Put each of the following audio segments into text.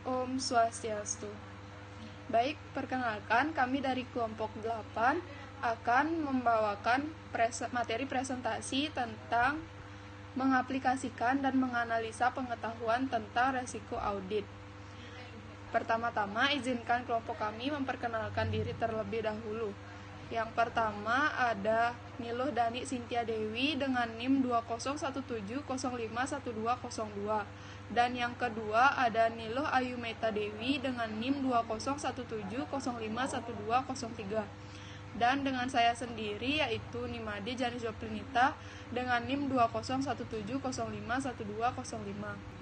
Om Swastiastu. Baik, perkenalkan kami dari kelompok 8 akan membawakan materi presentasi tentang mengaplikasikan dan menganalisa pengetahuan tentang resiko audit. Pertama-tama, izinkan kelompok kami memperkenalkan diri terlebih dahulu. Yang pertama ada Niluh Dani Cynthia Dewi dengan NIM 2017051202. Dan yang kedua ada Niluh Ayu Meta Dewi dengan NIM 2017051203. Dan dengan saya sendiri yaitu Nimade Janis Joplinita dengan NIM 2017051205.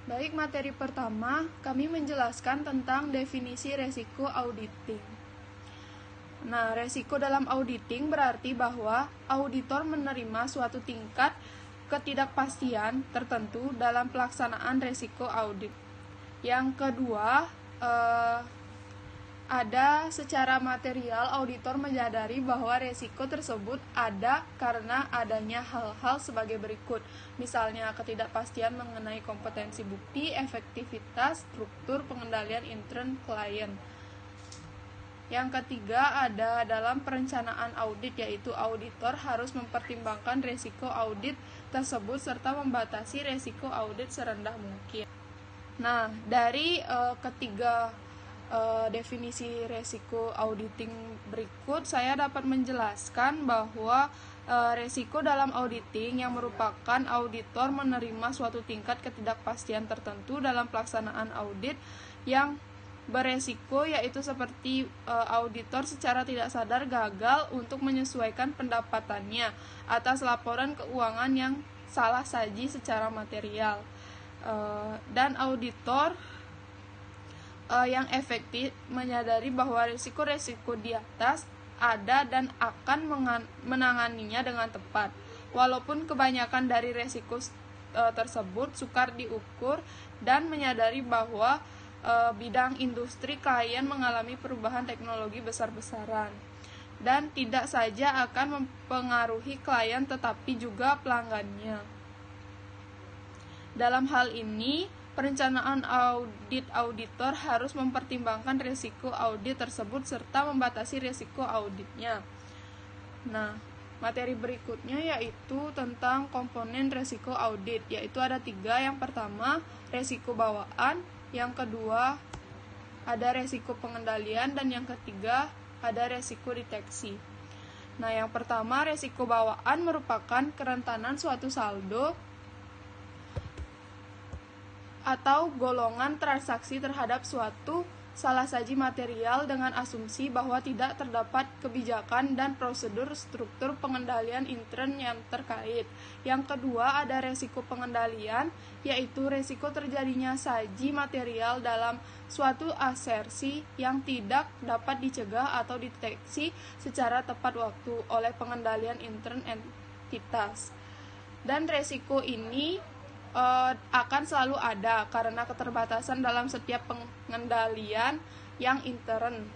Baik, materi pertama, kami menjelaskan tentang definisi resiko auditing. Nah, resiko dalam auditing berarti bahwa auditor menerima suatu tingkat ketidakpastian tertentu dalam pelaksanaan resiko audit. Yang kedua, ada secara material auditor menyadari bahwa resiko tersebut ada karena adanya hal-hal sebagai berikut. Misalnya ketidakpastian mengenai kompetensi bukti, efektivitas, struktur pengendalian intern klien. Yang ketiga ada dalam perencanaan audit, yaitu auditor harus mempertimbangkan resiko audit tersebut serta membatasi resiko audit serendah mungkin. Nah, dari ketiga definisi resiko auditing berikut, saya dapat menjelaskan bahwa resiko dalam auditing yang merupakan auditor menerima suatu tingkat ketidakpastian tertentu dalam pelaksanaan audit yang beresiko, yaitu seperti auditor secara tidak sadar gagal untuk menyesuaikan pendapatannya atas laporan keuangan yang salah saji secara material, dan auditor yang efektif menyadari bahwa risiko-risiko di atas ada dan akan menanganinya dengan tepat. Walaupun kebanyakan dari risiko tersebut sukar diukur, dan menyadari bahwa bidang industri klien mengalami perubahan teknologi besar-besaran dan tidak saja akan mempengaruhi klien tetapi juga pelanggannya. Dalam hal ini, perencanaan audit auditor harus mempertimbangkan risiko audit tersebut serta membatasi risiko auditnya. Nah, materi berikutnya yaitu tentang komponen risiko audit, yaitu ada 3. Yang pertama, risiko bawaan. Yang kedua, ada risiko pengendalian. Dan yang ketiga, ada risiko deteksi. Nah, yang pertama, risiko bawaan merupakan kerentanan suatu saldo atau golongan transaksi terhadap suatu salah saji material dengan asumsi bahwa tidak terdapat kebijakan dan prosedur struktur pengendalian intern yang terkait. Yang kedua ada resiko pengendalian, yaitu resiko terjadinya saji material dalam suatu asersi yang tidak dapat dicegah atau dideteksi secara tepat waktu oleh pengendalian intern entitas. Dan resiko ini akan selalu ada karena keterbatasan dalam setiap pengendalian yang intern.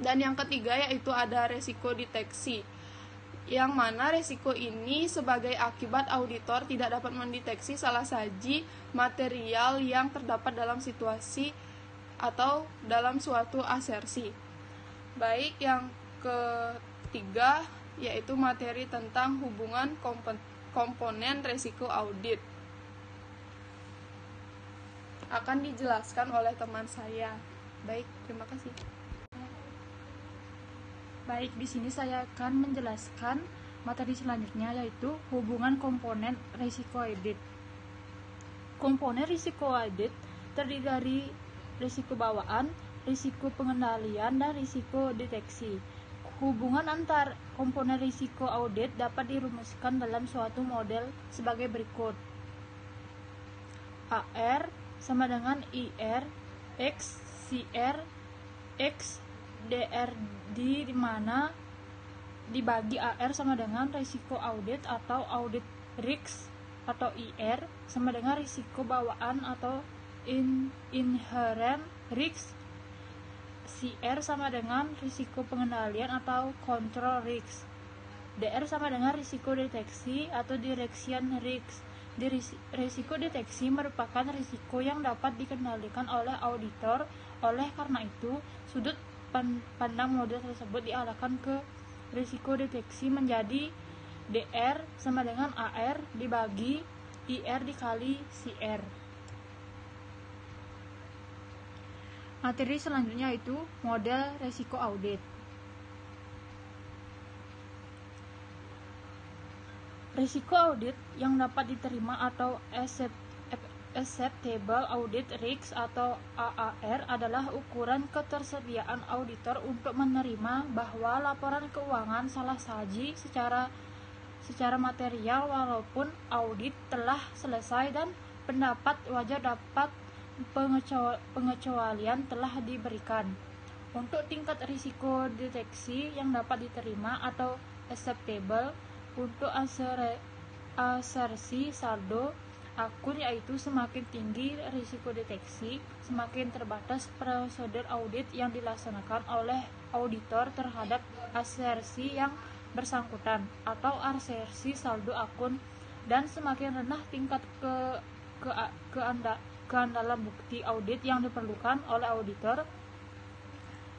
Dan yang ketiga yaitu ada resiko deteksi, yang mana resiko ini sebagai akibat auditor tidak dapat mendeteksi salah saji material yang terdapat dalam situasi atau dalam suatu asersi. Baik, yang ketiga yaitu materi tentang hubungan komponen resiko audit akan dijelaskan oleh teman saya. Baik, terima kasih. Baik, di sini saya akan menjelaskan materi selanjutnya, yaitu hubungan komponen risiko audit. Komponen risiko audit terdiri dari risiko bawaan, risiko pengendalian, dan risiko deteksi. Hubungan antar komponen risiko audit dapat dirumuskan dalam suatu model sebagai berikut. AR sama dengan IR X CR X DRD, di mana dibagi AR sama dengan risiko audit atau audit risk, atau IR sama dengan risiko bawaan atau inherent risk. CR sama dengan risiko pengendalian atau control risk. DR sama dengan risiko deteksi atau direction risk. Risiko deteksi merupakan risiko yang dapat dikendalikan oleh auditor. Oleh karena itu, sudut pandang model tersebut diarahkan ke risiko deteksi menjadi DR sama dengan AR dibagi IR dikali CR. Materi selanjutnya itu model risiko audit. Risiko audit yang dapat diterima atau acceptable audit risk atau AAR adalah ukuran ketersediaan auditor untuk menerima bahwa laporan keuangan salah saji secara material walaupun audit telah selesai dan pendapat wajar dapat pengecualian telah diberikan. Untuk tingkat risiko deteksi yang dapat diterima atau acceptable untuk asersi saldo akun, yaitu semakin tinggi risiko deteksi, semakin terbatas prosedur audit yang dilaksanakan oleh auditor terhadap asersi yang bersangkutan atau asersi saldo akun, dan semakin rendah tingkat keandalan bukti audit yang diperlukan oleh auditor.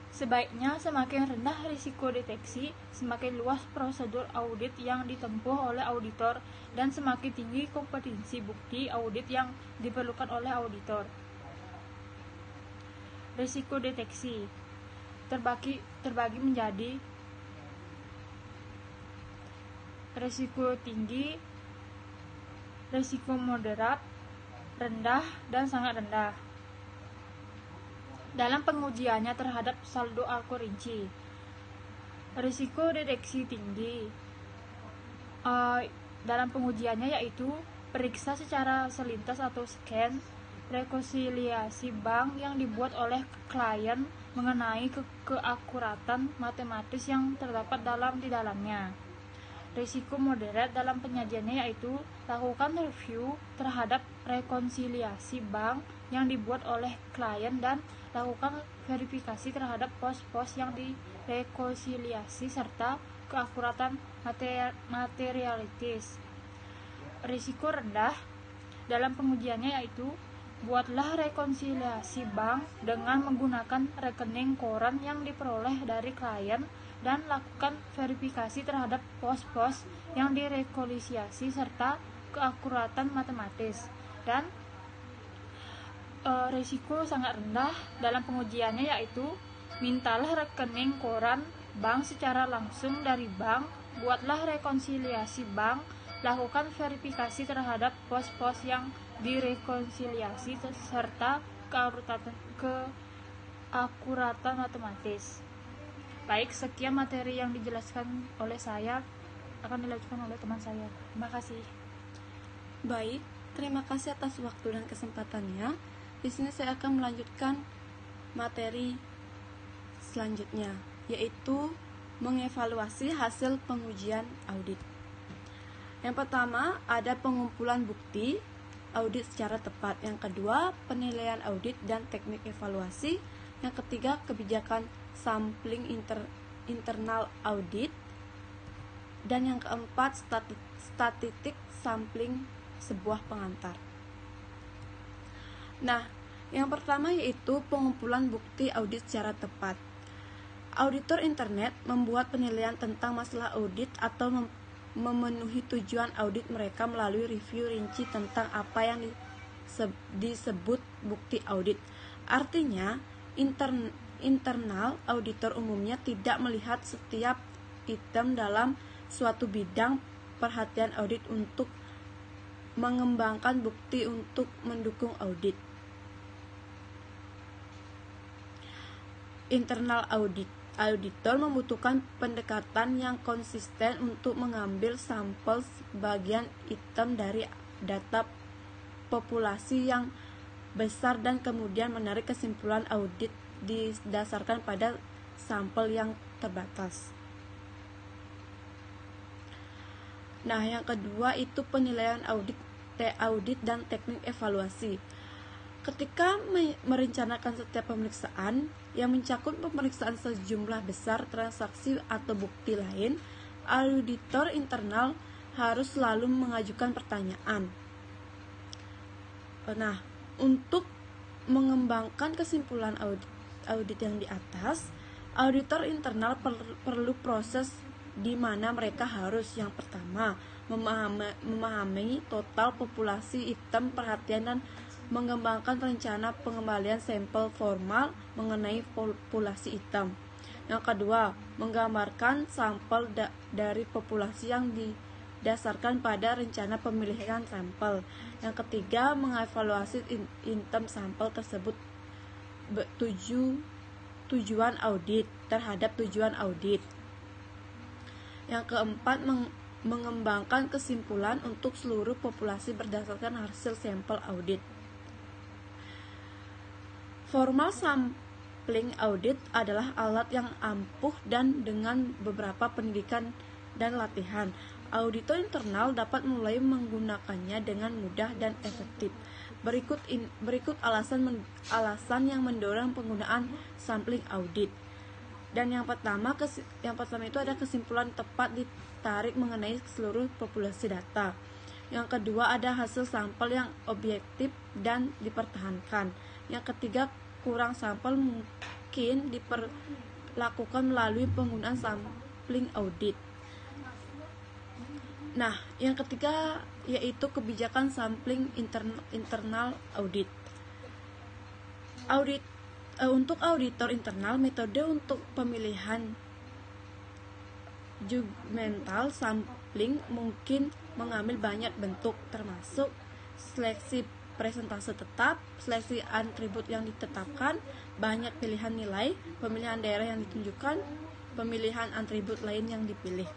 Sebaiknya semakin rendah risiko deteksi, semakin luas prosedur audit yang ditempuh oleh auditor, dan semakin tinggi kompetensi bukti audit yang diperlukan oleh auditor. Risiko deteksi terbagi menjadi risiko tinggi, risiko moderat, rendah, dan sangat rendah. Dalam pengujiannya terhadap saldo akun rinci, risiko deteksi tinggi dalam pengujiannya yaitu periksa secara selintas atau scan rekonsiliasi bank yang dibuat oleh klien mengenai keakuratan matematis yang terdapat di dalamnya. Risiko moderat dalam penyajiannya yaitu lakukan review terhadap rekonsiliasi bank yang dibuat oleh klien dan lakukan verifikasi terhadap pos-pos yang direkonsiliasi serta keakuratan materialitis. Risiko rendah dalam pengujiannya yaitu buatlah rekonsiliasi bank dengan menggunakan rekening koran yang diperoleh dari klien dan lakukan verifikasi terhadap pos-pos yang direkonsiliasi serta keakuratan matematis. Dan risiko sangat rendah dalam pengujiannya yaitu mintalah rekening koran bank secara langsung dari bank, buatlah rekonsiliasi bank, lakukan verifikasi terhadap pos-pos yang direkonsiliasi serta keakuratan matematis. Baik, sekian materi yang dijelaskan oleh saya, akan dilanjutkan oleh teman saya. Terima kasih. Baik, terima kasih atas waktu dan kesempatannya. Di sini saya akan melanjutkan materi selanjutnya, yaitu mengevaluasi hasil pengujian audit. Yang pertama, ada pengumpulan bukti audit secara tepat. Yang kedua, penilaian audit dan teknik evaluasi. Yang ketiga, kebijakan sampling internal audit. Dan yang keempat, statistik sampling sebuah pengantar. Nah, yang pertama yaitu pengumpulan bukti audit secara tepat. Auditor internet membuat penilaian tentang masalah audit atau memenuhi tujuan audit mereka melalui review rinci tentang apa yang disebut bukti audit. Artinya, internal auditor umumnya tidak melihat setiap item dalam suatu bidang perhatian audit untuk mengembangkan bukti untuk mendukung audit. Internal auditor membutuhkan pendekatan yang konsisten untuk mengambil sampel sebagian item dari data populasi yang besar dan kemudian menarik kesimpulan audit didasarkan pada sampel yang terbatas. Nah, yang kedua itu penilaian audit dan teknik evaluasi. Ketika merencanakan setiap pemeriksaan yang mencakup pemeriksaan sejumlah besar transaksi atau bukti lain, auditor internal harus selalu mengajukan pertanyaan. Nah, untuk mengembangkan kesimpulan audit yang di atas, auditor internal perlu proses di mana mereka harus yang pertama memahami total populasi item perhatian dan mengembangkan rencana pengembalian sampel formal mengenai populasi item. Yang kedua, menggambarkan sampel dari populasi yang didasarkan pada rencana pemilihan sampel. Yang ketiga, mengevaluasi item sampel tersebut tujuan audit terhadap tujuan audit. Yang keempat, mengembangkan kesimpulan untuk seluruh populasi berdasarkan hasil sampel audit. Formal sampling audit adalah alat yang ampuh dan dengan beberapa pendidikan dan latihan. Auditor internal dapat mulai menggunakannya dengan mudah dan efektif. Berikut alasan yang mendorong penggunaan sampling audit. Dan yang pertama itu ada kesimpulan tepat ditarik mengenai seluruh populasi data. Yang kedua ada hasil sampel yang objektif dan dipertahankan. Yang ketiga, kurang sampel mungkin diperlakukan melalui penggunaan sampling audit. Nah, yang ketiga yaitu kebijakan sampling internal audit. Untuk auditor internal, metode untuk pemilihan judgmental sampling mungkin mengambil banyak bentuk, termasuk seleksi presentase tetap, seleksi atribut yang ditetapkan, banyak pilihan nilai, pemilihan daerah yang ditunjukkan, pemilihan atribut lain yang dipilih.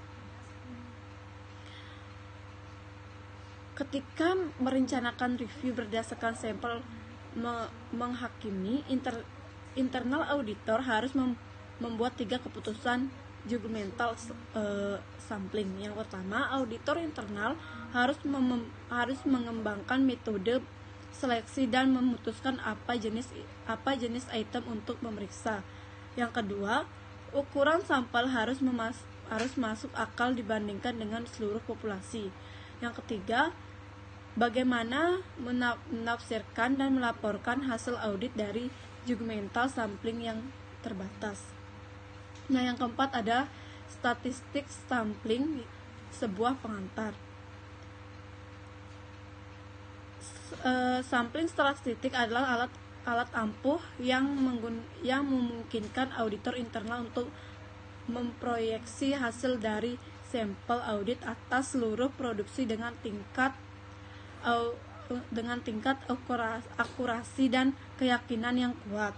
Ketika merencanakan review berdasarkan sampel menghakimi, internal auditor harus membuat 3 keputusan judgmental sampling. Yang pertama, auditor internal harus mengembangkan metode seleksi dan memutuskan apa jenis item untuk memeriksa. Yang kedua, ukuran sampel harus masuk akal dibandingkan dengan seluruh populasi. Yang ketiga, bagaimana menafsirkan dan melaporkan hasil audit dari judgmental sampling yang terbatas. Nah, yang keempat ada statistik sampling, sebuah pengantar. Sampling statistik adalah alat ampuh yang memungkinkan auditor internal untuk memproyeksi hasil dari sampel audit atas seluruh produksi dengan tingkat akurasi dan keyakinan yang kuat.